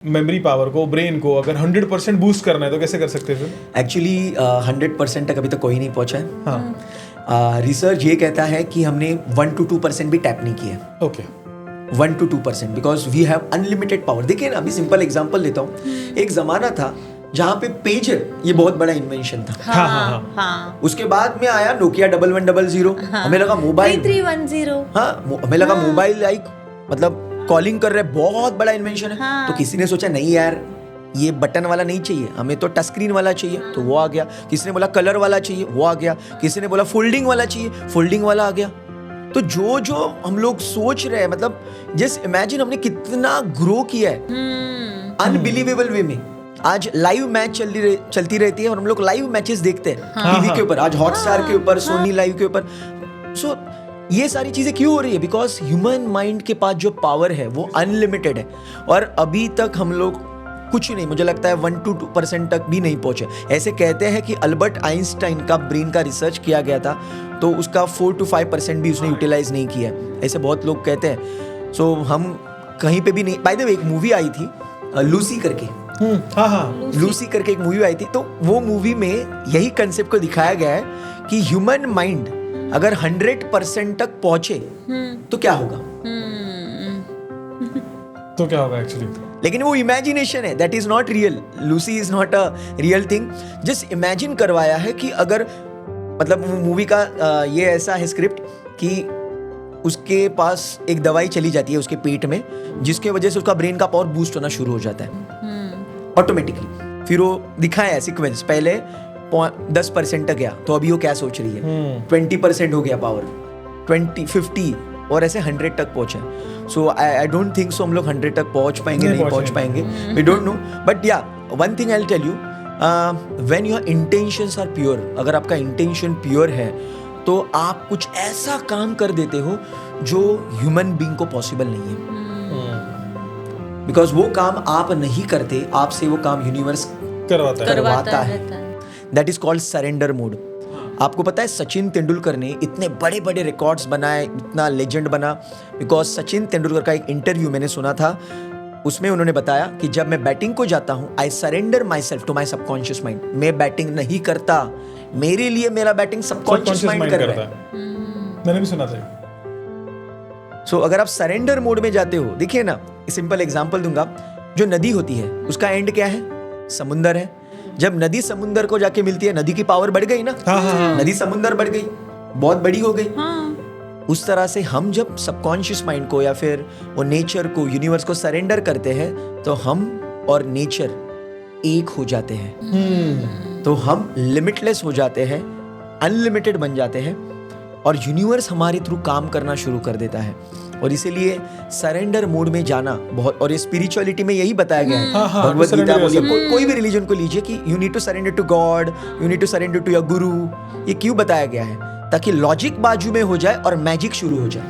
Memory power को, brain को अगर 100% बूस्ट करना है तो कैसे कर सकते हैं फिर? एक्चुअली 100% तक अभी तक कोई नहीं पहुंचा है। हाँ, रिसर्च ये कहता है कि हमने 1 to 2% भी टैप नहीं किया है। Okay 1 to 2% because we have unlimited power. देखिए ना, अभी सिंपल एग्जांपल देता हूँ। एक जमाना था जहाँ पे पेजर ये बहुत बड़ा इन्वेंशन था। हाँ हाँ हाँ उसके बाद में आया नोकिया 1100। हमें लगा मोबाइल 3310। हाँ, हमें लगा मोबाइल लाइक मतलब कॉलिंग कर रहे बहुत बड़ा इन्वेंशन है। हाँ। तो किसी ने सोचा नहीं यार, ये बटन वाला नहीं चाहिए, हमें तो टच स्क्रीन वाला चाहिए, तो वो आ गया। किसी ने बोला कलर वाला चाहिए, वो आ गया। किसी ने बोला फोल्डिंग वाला चाहिए, फोल्डिंग वाला आ गया। तो जो जो हम लोग सोच रहे हैं, मतलब जस्ट इमेजिन हमने कितना ग्रो किया है अनबिलीवेबल वे में। आज लाइव मैच चलती रहती है और हम लोग लाइव मैचेस देखते हैं टीवी के ऊपर, आज हॉटस्टार के ऊपर, सोनी लाइव के ऊपर। सो ये सारी चीजें क्यों हो रही है? बिकॉज ह्यूमन माइंड के पास जो पावर है वो अनलिमिटेड है और अभी तक हम लोग कुछ नहीं, मुझे लगता है 1 to 2% तक भी नहीं पहुंचे। ऐसे कहते हैं कि अल्बर्ट आइंस्टाइन का ब्रेन का रिसर्च किया गया था तो उसका 4 to 5% भी उसने यूटिलाइज नहीं किया, ऐसे बहुत लोग कहते हैं। सो हम कहीं पे भी नहीं। बाय द वे, एक मूवी आई थी लूसी करके। हाँ हाँ लूसी करके एक मूवी आई थी, तो वो मूवी में यही कंसेप्ट को दिखाया गया है कि ह्यूमन माइंड अगर 100% तक पहुंचे तो क्या होगा। तो क्या होगा एक्चुअली? लेकिन वो इमेजिनेशन है, that is not real. Lucy is not a real thing. Just imagine करवाया है कि अगर मतलब मूवी का ये ऐसा है स्क्रिप्ट कि उसके पास एक दवाई चली जाती है उसके पेट में, जिसके वजह से उसका ब्रेन का पावर बूस्ट होना शुरू हो जाता है ऑटोमेटिकली। फिर वो दिखाया है सीक्वेंस, पहले 10% तक गया तो अभी वो क्या सोच रही है, 20% हो गया पावर, 20, 50 और ऐसे 100 तक पहुंचा। सो आई डोंट थिंक सो हम लोग 100 तक पहुंच पाएंगे, नहीं पहुंच पाएंगे, we don't know. But yeah one thing I will tell you, when your intentions are pure, अगर आपका इंटेंशन प्योर है तो आप कुछ ऐसा काम कर देते हो जो ह्यूमन बीइंग को पॉसिबल नहीं है। बिकॉज वो काम आप नहीं करते, आपसे वो काम यूनिवर्स करवाता है। That is called surrender mode. आपको पता है सचिन तेंदुलकर ने इतने बड़े बड़े रिकॉर्ड्स बनाए, इतना लेजेंड बना बिकॉज सचिन तेंदुलकर का एक इंटरव्यू मैंने सुना था, उसमें उन्होंने बताया कि जब मैं बैटिंग को जाता हूं, I surrender myself to my subconscious mind. मैं बैटिंग नहीं करता, मेरे लिए मेरा बैटिंग सबकॉन्शियस माइंड कर रहा है। मैंने भी सुना था। सो अगर आप सरेंडर मोड में जाते हो, देखिए ना, सिंपल एग्जांपल दूंगा। जो नदी होती है उसका एंड क्या है? समुंदर है। जब नदी समुंदर को जाके मिलती है, नदी की पावर बढ़ गई ना। नदी समुंदर बढ़ गई, बहुत बड़ी हो गई। उस तरह से हम जब सबकॉन्शियस माइंड को या फिर वो नेचर को, यूनिवर्स को सरेंडर करते हैं तो हम और नेचर एक हो जाते हैं। तो हम लिमिटलेस हो जाते हैं, अनलिमिटेड बन जाते हैं और यूनिवर्स हमारे थ्रू काम करना शुरू कर देता है। और इसीलिए सरेंडर मोड में जाना बहुत, और ये स्पिरिचुअलिटी में यही बताया गया है। भगवत गीता बोलिए, कोई भी रिलीजन को लीजिए कि you need to surrender to God, you need to surrender to your guru. ये क्यों बताया गया है? ताकि लॉजिक बाजू में हो जाए और मैजिक शुरू हो जाए।